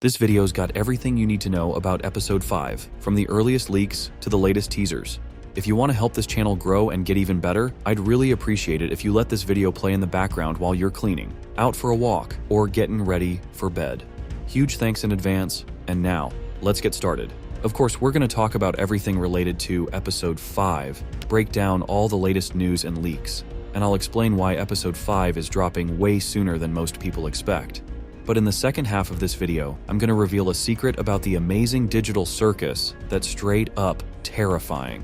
This video's got everything you need to know about episode 5, from the earliest leaks to the latest teasers. If you want to help this channel grow and get even better, I'd really appreciate it if you let this video play in the background while you're cleaning, out for a walk, or getting ready for bed. Huge thanks in advance, and now, let's get started. Of course, we're going to talk about everything related to episode 5, break down all the latest news and leaks, and I'll explain why episode 5 is dropping way sooner than most people expect. But in the second half of this video, I'm going to reveal a secret about the amazing digital circus that's straight up terrifying.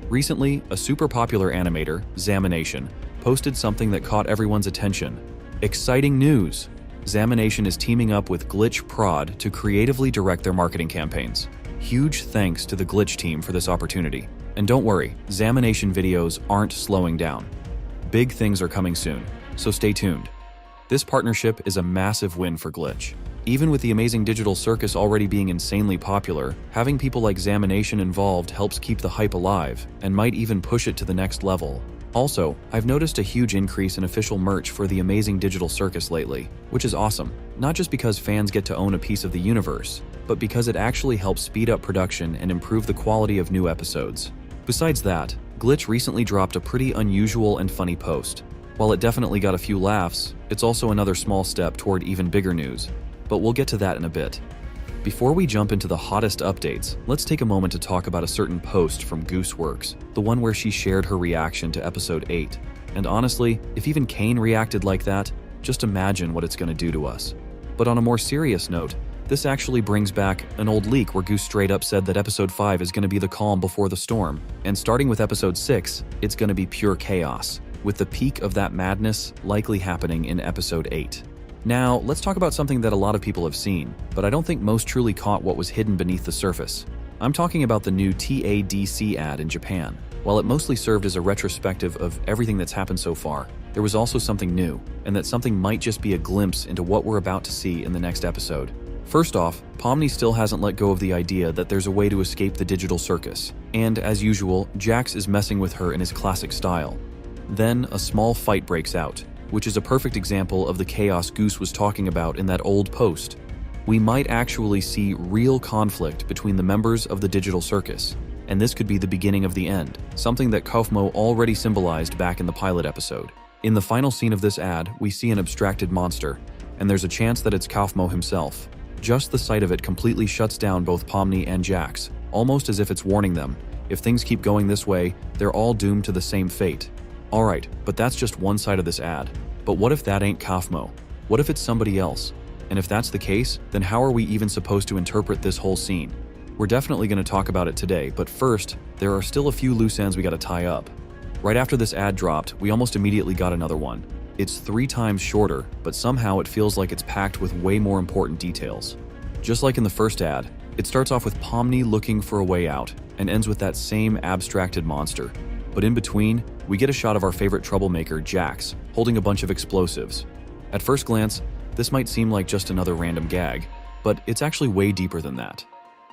Recently, a super popular animator, ZAMination, posted something that caught everyone's attention. Exciting news! ZAMination is teaming up with Glitch Prod to creatively direct their marketing campaigns. Huge thanks to the Glitch team for this opportunity. And don't worry, ZAMination videos aren't slowing down. Big things are coming soon, so stay tuned. This partnership is a massive win for Glitch. Even with the amazing digital circus already being insanely popular, having people like ZAMination involved helps keep the hype alive and might even push it to the next level. Also, I've noticed a huge increase in official merch for the amazing digital circus lately, which is awesome. Not just because fans get to own a piece of the universe, but because it actually helps speed up production and improve the quality of new episodes. Besides that, Glitch recently dropped a pretty unusual and funny post. While it definitely got a few laughs, it's also another small step toward even bigger news. But we'll get to that in a bit. Before we jump into the hottest updates, let's take a moment to talk about a certain post from Gooseworx, the one where she shared her reaction to episode 8. And honestly, if even Kane reacted like that, just imagine what it's going to do to us. But on a more serious note, this actually brings back an old leak where Goose straight up said that episode 5 is going to be the calm before the storm. And starting with episode 6, it's going to be pure chaos, with the peak of that madness likely happening in episode 8. Now, let's talk about something that a lot of people have seen, but I don't think most truly caught what was hidden beneath the surface. I'm talking about the new TADC ad in Japan. While it mostly served as a retrospective of everything that's happened so far, there was also something new, and that something might just be a glimpse into what we're about to see in the next episode. First off, Pomni still hasn't let go of the idea that there's a way to escape the digital circus, and as usual, Jax is messing with her in his classic style. Then, a small fight breaks out, which is a perfect example of the chaos Goose was talking about in that old post. We might actually see real conflict between the members of the digital circus, and this could be the beginning of the end, something that Kaufmo already symbolized back in the pilot episode. In the final scene of this ad, we see an abstracted monster, and there's a chance that it's Kaufmo himself. Just the sight of it completely shuts down both Pomni and Jax, almost as if it's warning them. If things keep going this way, they're all doomed to the same fate. Alright, but that's just one side of this ad. But what if that ain't Kaufmo? What if it's somebody else? And if that's the case, then how are we even supposed to interpret this whole scene? We're definitely going to talk about it today, but first, there are still a few loose ends we gotta tie up. Right after this ad dropped, we almost immediately got another one. It's 3 times shorter, but somehow it feels like it's packed with way more important details. Just like in the first ad, it starts off with Pomni looking for a way out, and ends with that same abstracted monster. But in between, we get a shot of our favorite troublemaker, Jax, holding a bunch of explosives. At first glance, this might seem like just another random gag, but it's actually way deeper than that.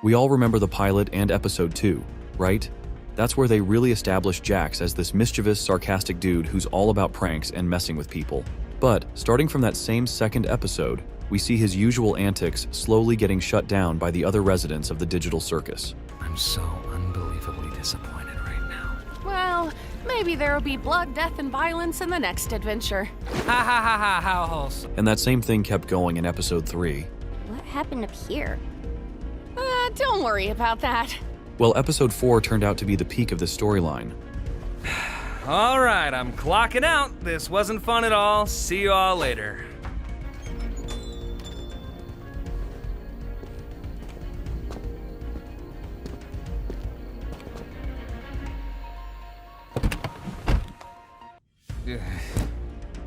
We all remember the pilot and episode 2, right? That's where they really established Jax as this mischievous, sarcastic dude who's all about pranks and messing with people. But, starting from that same second episode, we see his usual antics slowly getting shut down by the other residents of the digital circus. I'm so unbelievably disappointed right now. Well, maybe there'll be blood, death, and violence in the next adventure. Ha ha ha ha, how wholesome. And that same thing kept going in episode 3. What happened up here? Don't worry about that. Well, episode 4 turned out to be the peak of this storyline. All right, I'm clocking out. This wasn't fun at all. See you all later.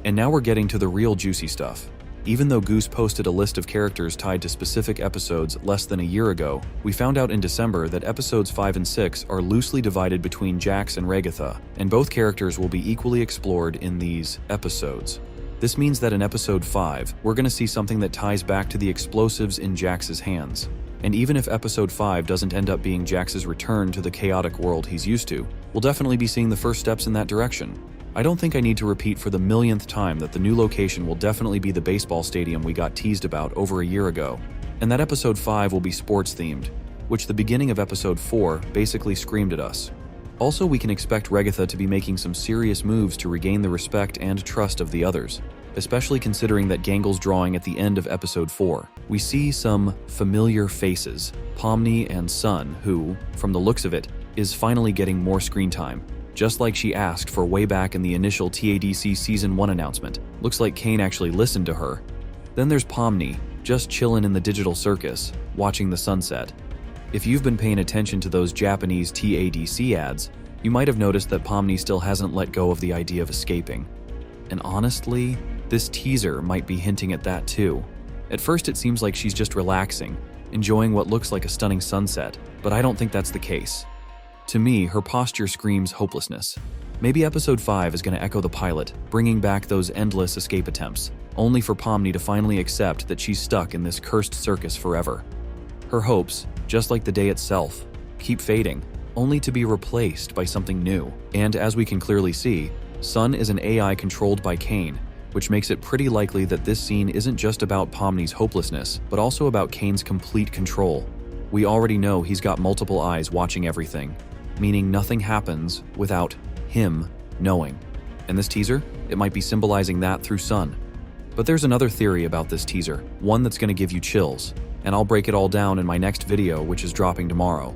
And now we're getting to the real juicy stuff. Even though Goose posted a list of characters tied to specific episodes less than a year ago, we found out in December that episodes 5 and 6 are loosely divided between Jax and Ragatha, and both characters will be equally explored in these episodes. This means that in episode 5, we're going to see something that ties back to the explosives in Jax's hands. And even if episode 5 doesn't end up being Jax's return to the chaotic world he's used to, we'll definitely be seeing the first steps in that direction. I don't think I need to repeat for the millionth time that the new location will definitely be the baseball stadium we got teased about over a year ago. and that episode 5 will be sports-themed, which the beginning of episode 4 basically screamed at us. Also, we can expect Ragatha to be making some serious moves to regain the respect and trust of the others, especially considering that Gangle's drawing at the end of episode 4. We see some familiar faces, Pomni and Sun, who, from the looks of it, is finally getting more screen time, just like she asked for way back in the initial TADC Season 1 announcement. Looks like Kane actually listened to her. Then there's Pomni, just chillin' in the digital circus, watching the sunset. If you've been paying attention to those Japanese TADC ads, you might have noticed that Pomni still hasn't let go of the idea of escaping. And honestly, this teaser might be hinting at that too. At first it seems like she's just relaxing, enjoying what looks like a stunning sunset, but I don't think that's the case. To me, her posture screams hopelessness. Maybe episode 5 is going to echo the pilot, bringing back those endless escape attempts, only for Pomni to finally accept that she's stuck in this cursed circus forever. Her hopes, just like the day itself, keep fading, only to be replaced by something new. And as we can clearly see, Sun is an AI controlled by Kane, which makes it pretty likely that this scene isn't just about Pomni's hopelessness, but also about Kane's complete control. We already know he's got multiple eyes watching everything, meaning nothing happens without him knowing. And this teaser, it might be symbolizing that through Sun. But there's another theory about this teaser, one that's going to give you chills, and I'll break it all down in my next video, which is dropping tomorrow.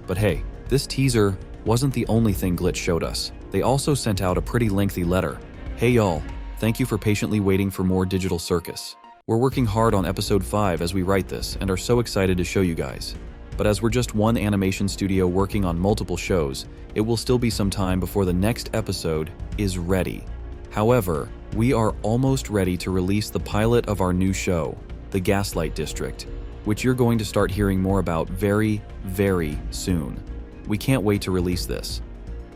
But hey, this teaser wasn't the only thing Glitch showed us. They also sent out a pretty lengthy letter. Hey y'all, thank you for patiently waiting for more Digital Circus. We're working hard on episode 5 as we write this and are so excited to show you guys. But as we're just one animation studio working on multiple shows, it will still be some time before the next episode is ready. However, we are almost ready to release the pilot of our new show, The Gaslight District, which you're going to start hearing more about very, very soon. We can't wait to release this.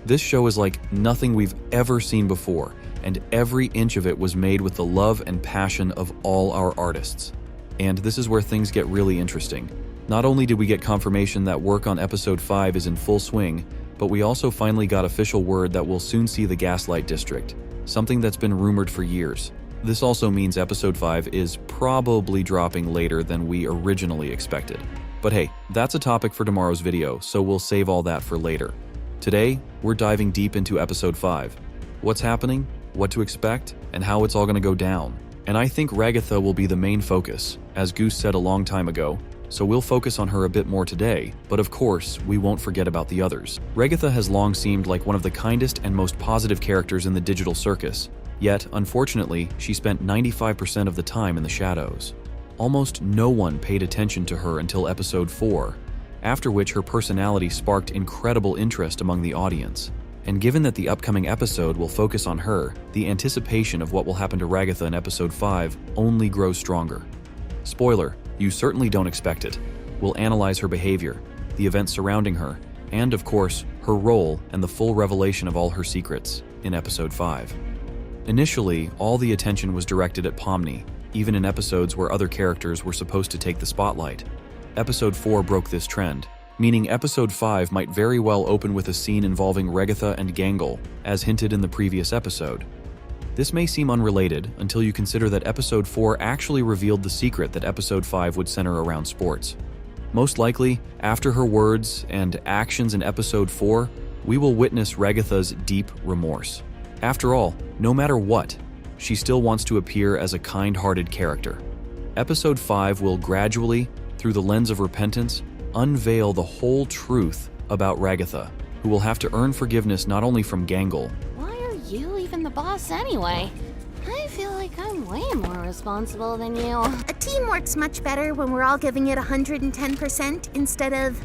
This show is like nothing we've ever seen before, and every inch of it was made with the love and passion of all our artists. And this is where things get really interesting. Not only did we get confirmation that work on episode 5 is in full swing, but we also finally got official word that we'll soon see the Gaslight District, something that's been rumored for years. This also means episode 5 is probably dropping later than we originally expected. But hey, that's a topic for tomorrow's video, so we'll save all that for later. Today, we're diving deep into episode 5. What's happening, what to expect, and how it's all going to go down. And I think Ragatha will be the main focus, as Goose said a long time ago, so we'll focus on her a bit more today, but of course, we won't forget about the others. Ragatha has long seemed like one of the kindest and most positive characters in the digital circus, yet, unfortunately, she spent 95% of the time in the shadows. Almost no one paid attention to her until episode 4, after which her personality sparked incredible interest among the audience. And given that the upcoming episode will focus on her, the anticipation of what will happen to Ragatha in episode 5 only grows stronger. Spoiler, you certainly don't expect it. We'll analyze her behavior, the events surrounding her, and of course, her role and the full revelation of all her secrets in episode 5. Initially, all the attention was directed at Pomni, even in episodes where other characters were supposed to take the spotlight. Episode 4 broke this trend, meaning episode 5 might very well open with a scene involving Ragatha and Gangle, as hinted in the previous episode. This may seem unrelated until you consider that episode 4 actually revealed the secret that episode 5 would center around sports. Most likely, after her words and actions in episode 4, we will witness Ragatha's deep remorse. After all, no matter what, she still wants to appear as a kind-hearted character. Episode 5 will gradually, through the lens of repentance, unveil the whole truth about Ragatha, who will have to earn forgiveness not only from Gangle. Why are you even the boss anyway? I feel like I'm way more responsible than you. A team works much better when we're all giving it 110% instead of,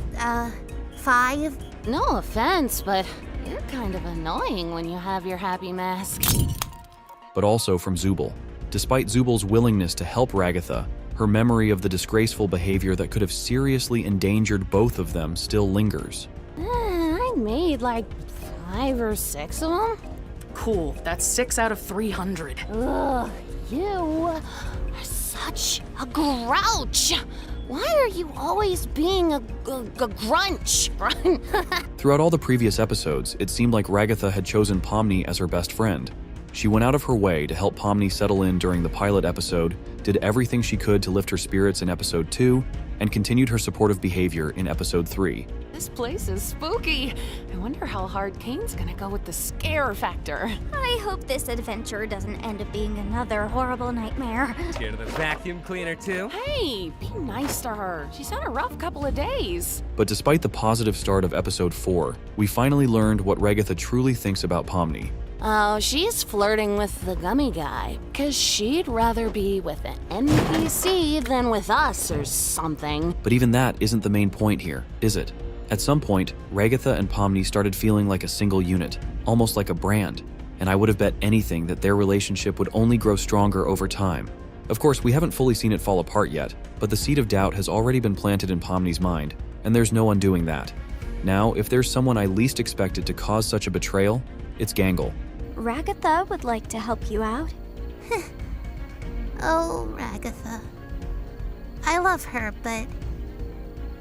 5. No offense, but you're kind of annoying when you have your happy mask. But also from Zooble. Despite Zooble's willingness to help Ragatha, her memory of the disgraceful behavior that could have seriously endangered both of them still lingers. I made like 5 or 6 of them. Cool, that's 6 out of 300. Ugh, you are such a grouch. Why are you always being a grunch? Throughout all the previous episodes, it seemed like Ragatha had chosen Pomni as her best friend. She went out of her way to help Pomni settle in during the pilot episode, did everything she could to lift her spirits in episode 2, and continued her supportive behavior in episode 3. This place is spooky. I wonder how hard Kane's gonna go with the scare factor. I hope this adventure doesn't end up being another horrible nightmare. Scared of the vacuum cleaner too? Hey, be nice to her. She's had a rough couple of days. But despite the positive start of episode 4, we finally learned what Ragatha truly thinks about Pomni. Oh, she's flirting with the gummy guy, 'cause she'd rather be with an NPC than with us or something. But even that isn't the main point here, is it? At some point, Ragatha and Pomni started feeling like a single unit, almost like a brand, and I would have bet anything that their relationship would only grow stronger over time. Of course, we haven't fully seen it fall apart yet, but the seed of doubt has already been planted in Pomni's mind, and there's no undoing that. Now, if there's someone I least expected to cause such a betrayal, it's Gangle. Ragatha would like to help you out. Oh, Ragatha. I love her, but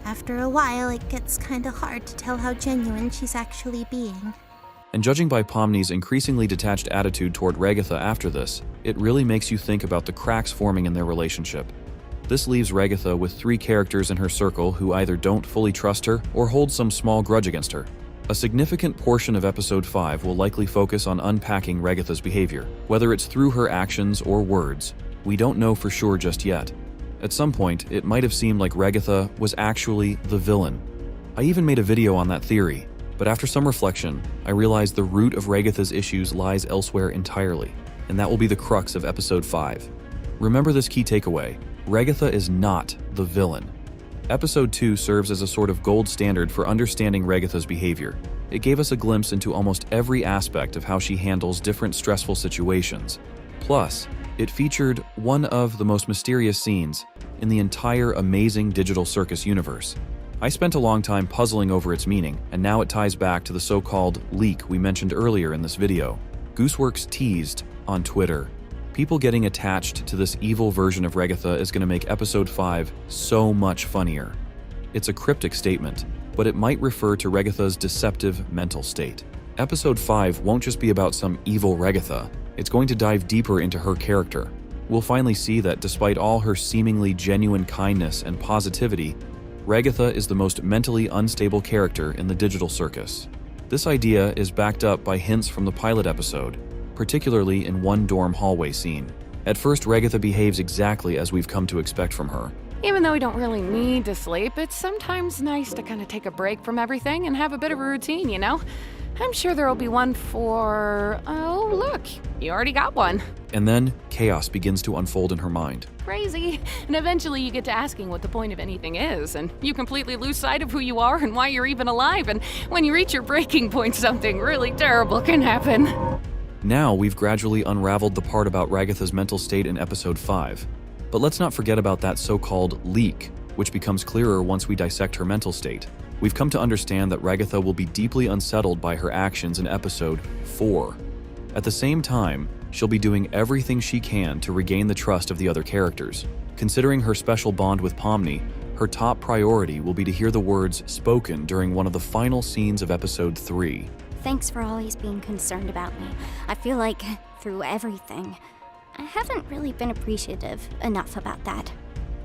after a while it gets kinda hard to tell how genuine she's actually being. And judging by Pomni's increasingly detached attitude toward Ragatha after this, it really makes you think about the cracks forming in their relationship. This leaves Ragatha with 3 characters in her circle who either don't fully trust her or hold some small grudge against her. A significant portion of episode 5 will likely focus on unpacking Ragatha's behavior, whether it's through her actions or words. We don't know for sure just yet. At some point, it might have seemed like Ragatha was actually the villain. I even made a video on that theory, but after some reflection, I realized the root of Ragatha's issues lies elsewhere entirely, and that will be the crux of episode 5. Remember this key takeaway: Ragatha is not the villain. Episode 2 serves as a sort of gold standard for understanding Ragatha's behavior. It gave us a glimpse into almost every aspect of how she handles different stressful situations. Plus, it featured one of the most mysterious scenes in the entire amazing digital Circus universe. I spent a long time puzzling over its meaning, and now it ties back to the so-called leak we mentioned earlier in this video. Gooseworx teased on Twitter, people getting attached to this evil version of Ragatha is going to make episode 5 so much funnier. It's a cryptic statement, but it might refer to Ragatha's deceptive mental state. Episode 5 won't just be about some evil Ragatha, it's going to dive deeper into her character. We'll finally see that despite all her seemingly genuine kindness and positivity, Ragatha is the most mentally unstable character in the digital Circus. This idea is backed up by hints from the pilot episode, particularly in one dorm hallway scene. At first, Ragatha behaves exactly as we've come to expect from her. Even though we don't really need to sleep, it's sometimes nice to kind of take a break from everything and have a bit of a routine, you know? I'm sure there'll be one for... oh, look, you already got one. And then, chaos begins to unfold in her mind. Crazy. And eventually you get to asking what the point of anything is, and you completely lose sight of who you are and why you're even alive, and when you reach your breaking point, something really terrible can happen. Now we've gradually unraveled the part about Ragatha's mental state in episode 5. But let's not forget about that so-called leak, which becomes clearer once we dissect her mental state. We've come to understand that Ragatha will be deeply unsettled by her actions in episode 4. At the same time, she'll be doing everything she can to regain the trust of the other characters. Considering her special bond with Pomni, her top priority will be to hear the words spoken during one of the final scenes of episode 3. Thanks for always being concerned about me. I feel like, through everything, I haven't really been appreciative enough about that.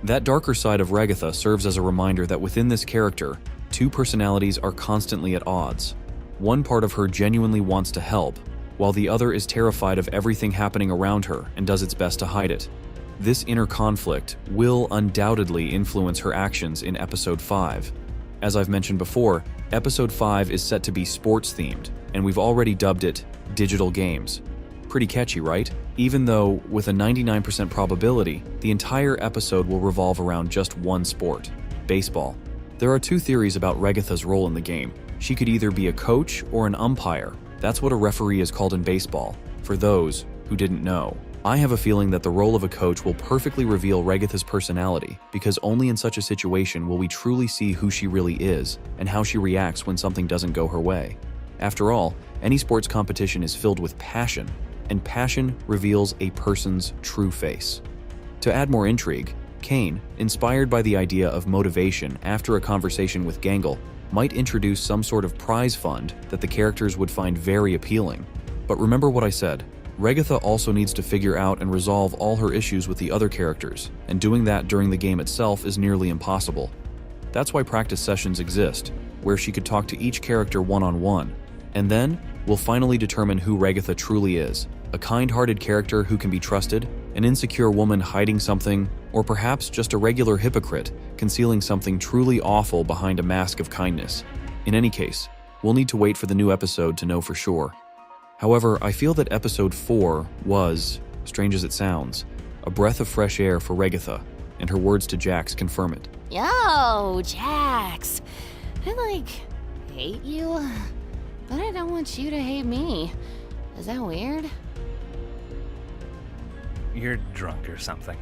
That darker side of Ragatha serves as a reminder that within this character, 2 personalities are constantly at odds. One part of her genuinely wants to help, while the other is terrified of everything happening around her and does its best to hide it. This inner conflict will undoubtedly influence her actions in episode 5. As I've mentioned before, episode 5 is set to be sports-themed, and we've already dubbed it Digital Games. Pretty catchy, right? Even though, with a 99% probability, the entire episode will revolve around just one sport: baseball. There are 2 theories about Ragatha's role in the game. She could either be a coach or an umpire. That's what a referee is called in baseball, for those who didn't know. I have a feeling that the role of a coach will perfectly reveal Ragatha's personality, because only in such a situation will we truly see who she really is and how she reacts when something doesn't go her way. After all, any sports competition is filled with passion, and passion reveals a person's true face. To add more intrigue, Kane, inspired by the idea of motivation after a conversation with Gangle, might introduce some sort of prize fund that the characters would find very appealing. But remember what I said, Ragatha also needs to figure out and resolve all her issues with the other characters, and doing that during the game itself is nearly impossible. That's why practice sessions exist, where she could talk to each character one-on-one, and then we'll finally determine who Ragatha truly is. A kind-hearted character who can be trusted, an insecure woman hiding something, or perhaps just a regular hypocrite concealing something truly awful behind a mask of kindness. In any case, we'll need to wait for the new episode to know for sure. However, I feel that episode 4 was, strange as it sounds, a breath of fresh air for Ragatha, and her words to Jax confirm it. Yo, Jax. I, hate you, but I don't want you to hate me. Is that weird? You're drunk or something.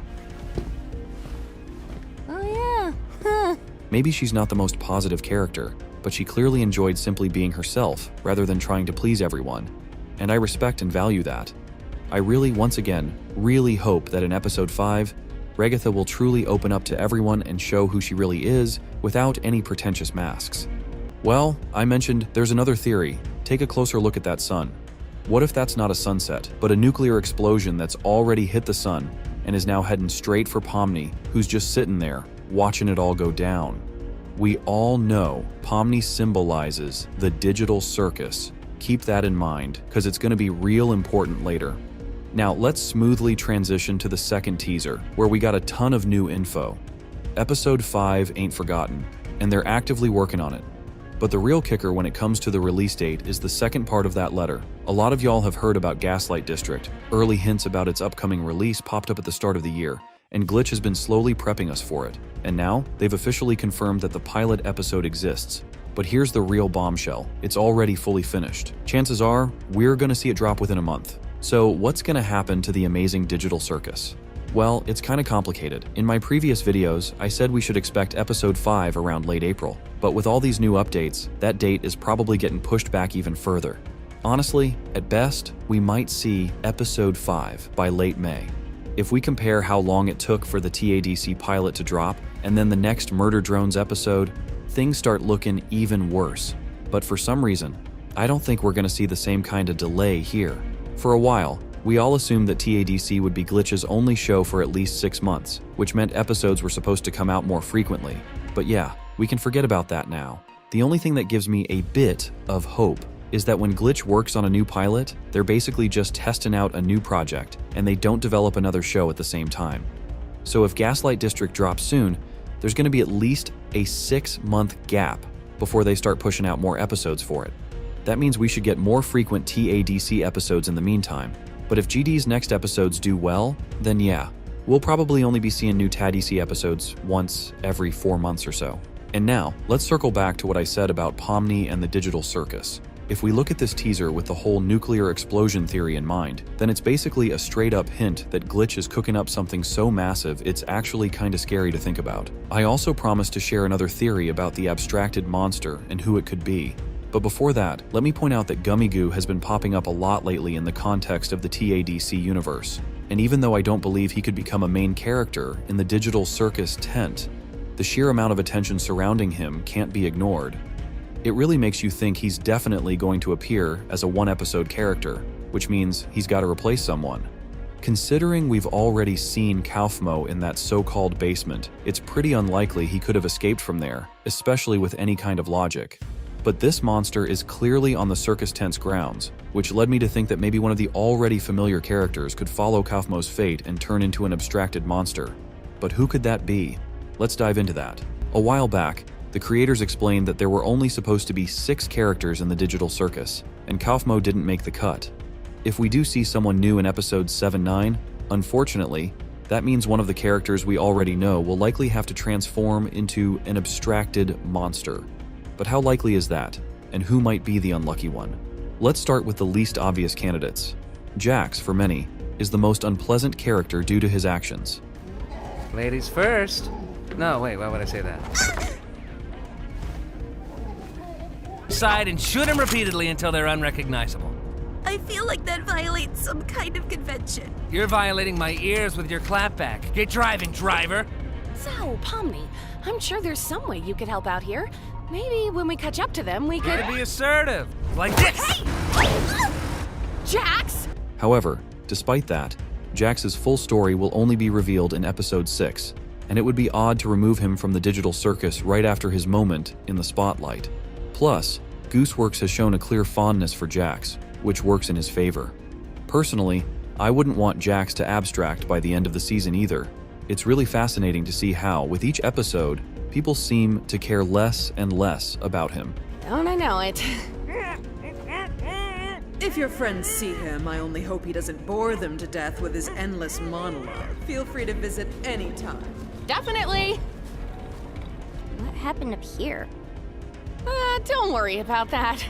Oh, yeah. Maybe she's not the most positive character, but she clearly enjoyed simply being herself rather than trying to please everyone. And I respect and value that. I really, once again, really hope that in episode 5, Ragatha will truly open up to everyone and show who she really is without any pretentious masks. Well, I mentioned there's another theory. Take a closer look at that sun. What if that's not a sunset, but a nuclear explosion that's already hit the sun and is now heading straight for Pomni, who's just sitting there, watching it all go down? We all know Pomni symbolizes the digital circus. Keep that in mind, because it's going to be real important later. Now, let's smoothly transition to the second teaser, where we got a ton of new info. Episode 5 ain't forgotten, and they're actively working on it. But the real kicker when it comes to the release date is the second part of that letter. A lot of y'all have heard about Gaslight District. Early hints about its upcoming release popped up at the start of the year, and Glitch has been slowly prepping us for it. And now, they've officially confirmed that the pilot episode exists. But here's the real bombshell. It's already fully finished. Chances are, we're gonna see it drop within a month. So what's gonna happen to the amazing digital circus? Well, it's kinda complicated. In my previous videos, I said we should expect episode 5 around late April. But with all these new updates, that date is probably getting pushed back even further. Honestly, at best, we might see episode 5 by late May. If we compare how long it took for the TADC pilot to drop, and then the next Murder Drones episode, things start looking even worse. But for some reason, I don't think we're gonna see the same kind of delay here. For a while, we all assumed that TADC would be Glitch's only show for at least 6 months, which meant episodes were supposed to come out more frequently. But yeah, we can forget about that now. The only thing that gives me a bit of hope is that when Glitch works on a new pilot, they're basically just testing out a new project, and they don't develop another show at the same time. So if Gaslight District drops soon, there's going to be at least a 6-month gap before they start pushing out more episodes for it. That means we should get more frequent TADC episodes in the meantime. But if GD's next episodes do well, then yeah, we'll probably only be seeing new TADC episodes once every 4 months or so. And now, let's circle back to what I said about Pomni and the digital circus. If we look at this teaser with the whole nuclear explosion theory in mind, then it's basically a straight-up hint that Glitch is cooking up something so massive it's actually kinda scary to think about. I also promised to share another theory about the abstracted monster and who it could be. But before that, let me point out that Gummy Goo has been popping up a lot lately in the context of the TADC universe. And even though I don't believe he could become a main character in the digital circus tent, the sheer amount of attention surrounding him can't be ignored. It really makes you think he's definitely going to appear as a one-episode character, which means he's got to replace someone. Considering we've already seen Kaufmo in that so-called basement, it's pretty unlikely he could have escaped from there, especially with any kind of logic. But this monster is clearly on the circus tent's grounds, which led me to think that maybe one of the already familiar characters could follow Kaufmo's fate and turn into an abstracted monster. But who could that be? Let's dive into that. A while back, the creators explained that there were only supposed to be 6 characters in the digital circus, and Kaufmo didn't make the cut. If we do see someone new in episodes 7-9, unfortunately, that means one of the characters we already know will likely have to transform into an abstracted monster. But how likely is that, and who might be the unlucky one? Let's start with the least obvious candidates. Jax, for many, is the most unpleasant character due to his actions. Ladies first. No, wait, why would I say that? Side and shoot him repeatedly until they're unrecognizable. I feel like that violates some kind of convention. You're violating my ears with your clapback. Get driving, driver. So, Pomni, I'm sure there's some way you could help out here. Maybe when we catch up to them, we could... Gotta be assertive. Like this! Jax! However, despite that, Jax's full story will only be revealed in episode 6, and it would be odd to remove him from the digital circus right after his moment in the spotlight. Plus, Gooseworx has shown a clear fondness for Jax, which works in his favor. Personally, I wouldn't want Jax to abstract by the end of the season either. It's really fascinating to see how, with each episode, people seem to care less and less about him. Don't I know it? If your friends see him, I only hope he doesn't bore them to death with his endless monologue. Feel free to visit anytime. Definitely. What happened up here? Don't worry about that.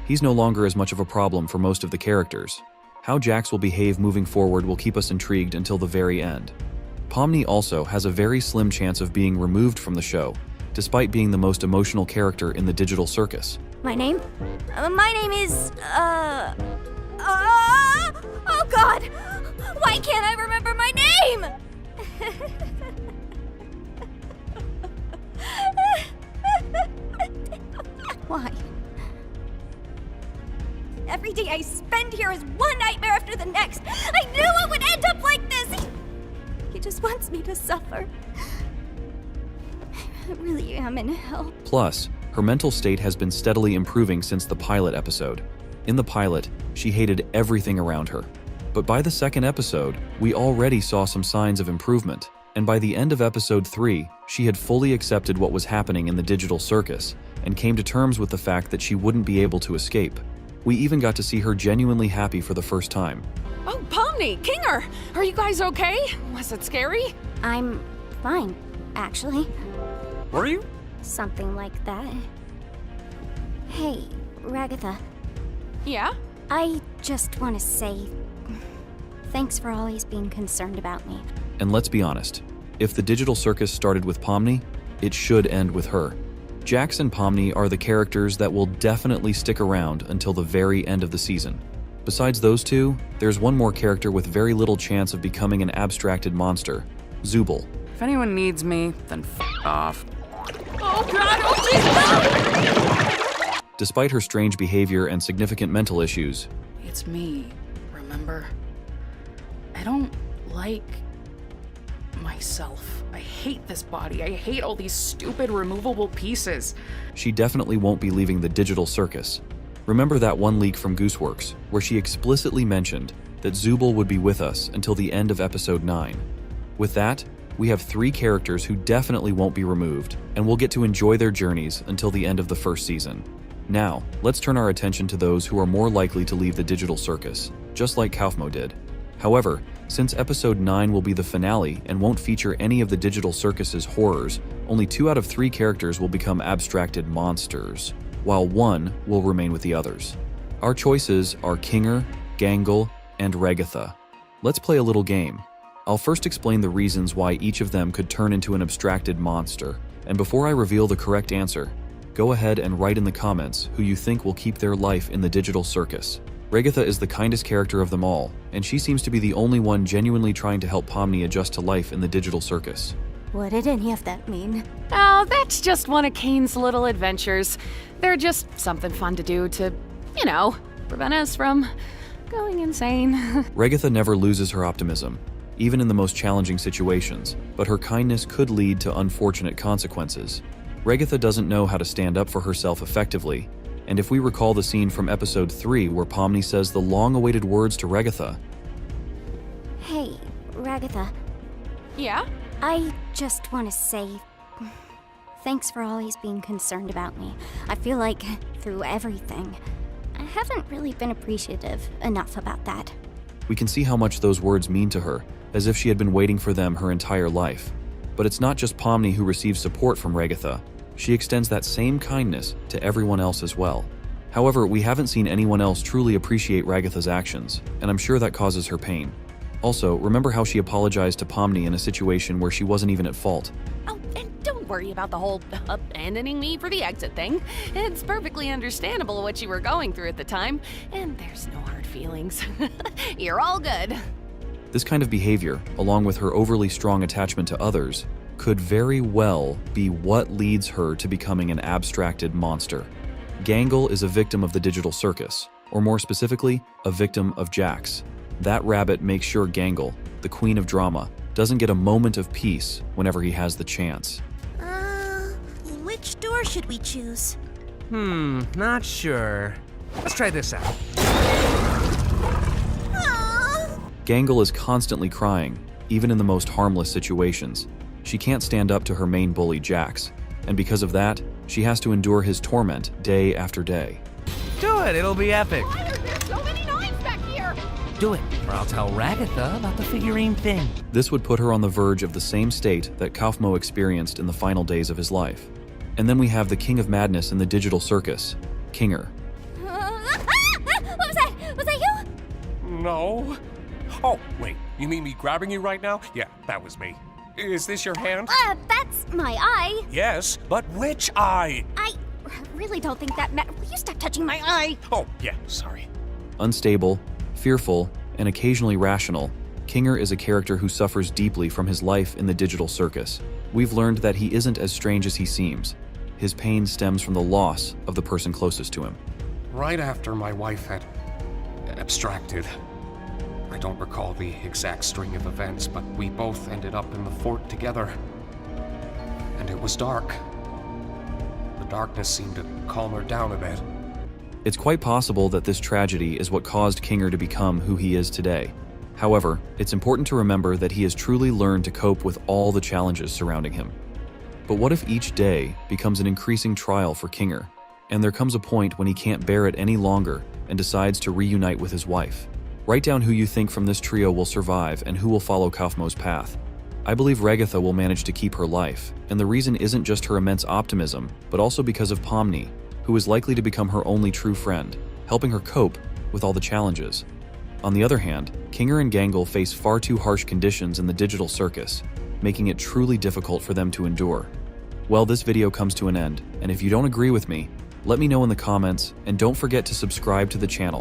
He's no longer as much of a problem for most of the characters. How Jax will behave moving forward will keep us intrigued until the very end. Pomni also has a very slim chance of being removed from the show, despite being the most emotional character in the digital circus. My name? My name is, oh God! Why can't I remember my name? Why? Every day I spend here is one nightmare after the next. I knew it would end up like this. He just wants me to suffer. I really am in hell. Plus, her mental state has been steadily improving since the pilot episode. In the pilot, she hated everything around her. But by the second episode, we already saw some signs of improvement. And by the end of episode 3, she had fully accepted what was happening in the digital circus and came to terms with the fact that she wouldn't be able to escape. We even got to see her genuinely happy for the first time. Oh, Pomni, Kinger, are you guys okay? Was it scary? I'm fine, actually. Were you? Something like that. Hey, Ragatha, Yeah? I just want to say thanks for always being concerned about me. And let's be honest, if the digital circus started with Pomni, it should end with her. Jax and Pomni are the characters that will definitely stick around until the very end of the season. Besides those two, there's one more character with very little chance of becoming an abstracted monster, Zooble. If anyone needs me, then off. Oh God, oh Jesus! Despite her strange behavior and significant mental issues, It's me, remember? I don't like myself. I hate this body. I hate all these stupid removable pieces. she definitely won't be leaving the digital circus. Remember that one leak from Gooseworx, where she explicitly mentioned that Zooble would be with us until the end of episode 9. With that, we have 3 characters who definitely won't be removed, and we'll get to enjoy their journeys until the end of the first season. Now, let's turn our attention to those who are more likely to leave the digital circus, just like Kaufmo did. However, since episode 9 will be the finale and won't feature any of the digital circus's horrors, only 2 out of 3 characters will become abstracted monsters, while 1 will remain with the others. Our choices are Kinger, Gangle, and Ragatha. Let's play a little game. I'll first explain the reasons why each of them could turn into an abstracted monster, and before I reveal the correct answer, go ahead and write in the comments who you think will keep their life in the digital circus. Ragatha is the kindest character of them all, and she seems to be the only one genuinely trying to help Pomni adjust to life in the digital circus. What did any of that mean? Oh, that's just one of Kane's little adventures. They're just something fun to do to, prevent us from going insane. Ragatha never loses her optimism, even in the most challenging situations, but her kindness could lead to unfortunate consequences. Ragatha doesn't know how to stand up for herself effectively, and if we recall the scene from episode 3 where Pomni says the long-awaited words to Ragatha, Hey, Ragatha, Yeah? I just want to say thanks for always being concerned about me. I feel like through everything, I haven't really been appreciative enough about that. we can see how much those words mean to her, as if she had been waiting for them her entire life. But it's not just Pomni who receives support from Ragatha. She extends that same kindness to everyone else as well. However, we haven't seen anyone else truly appreciate Ragatha's actions, and I'm sure that causes her pain. Also, remember how she apologized to Pomni in a situation where she wasn't even at fault. Oh, and don't worry about the whole abandoning me for the exit thing. It's perfectly understandable what you were going through at the time, and there's no hard feelings. You're all good. This kind of behavior, along with her overly strong attachment to others, could very well be what leads her to becoming an abstracted monster. Gangle is a victim of the digital circus, or more specifically, a victim of Jax. That rabbit makes sure Gangle, the queen of drama, doesn't get a moment of peace whenever he has the chance. Which door should we choose? Not sure. Let's try this out. Gangle is constantly crying, even in the most harmless situations. She can't stand up to her main bully, Jax, and because of that, she has to endure his torment day after day. Do it, it'll be epic. Why are there so many knives back here? Do it, or I'll tell Ragatha about the figurine thing. This would put her on the verge of the same state that Kaufmo experienced in the final days of his life. And then we have the king of madness in the digital circus, Kinger. What was that? Was that you? No. Oh, wait, you mean me grabbing you right now? Yeah, that was me. Is this your hand? That's my eye. Yes, but which eye? I really don't think that matters. Will you stop touching my eye? Oh, yeah, sorry. Unstable, fearful, and occasionally rational, Kinger is a character who suffers deeply from his life in the digital circus. We've learned that he isn't as strange as he seems. His pain stems from the loss of the person closest to him. Right after my wife had abstracted. I don't recall the exact string of events, but we both ended up in the fort together. And it was dark. The darkness seemed to calm her down a bit. It's quite possible that this tragedy is what caused Kinger to become who he is today. However, it's important to remember that he has truly learned to cope with all the challenges surrounding him. But what if each day becomes an increasing trial for Kinger, and there comes a point when he can't bear it any longer and decides to reunite with his wife? Write down who you think from this trio will survive and who will follow Kaufmo's path. I believe Ragatha will manage to keep her life, and the reason isn't just her immense optimism, but also because of Pomni, who is likely to become her only true friend, helping her cope with all the challenges. On the other hand, Kinger and Gangle face far too harsh conditions in the digital circus, making it truly difficult for them to endure. Well, this video comes to an end, and if you don't agree with me, let me know in the comments, and don't forget to subscribe to the channel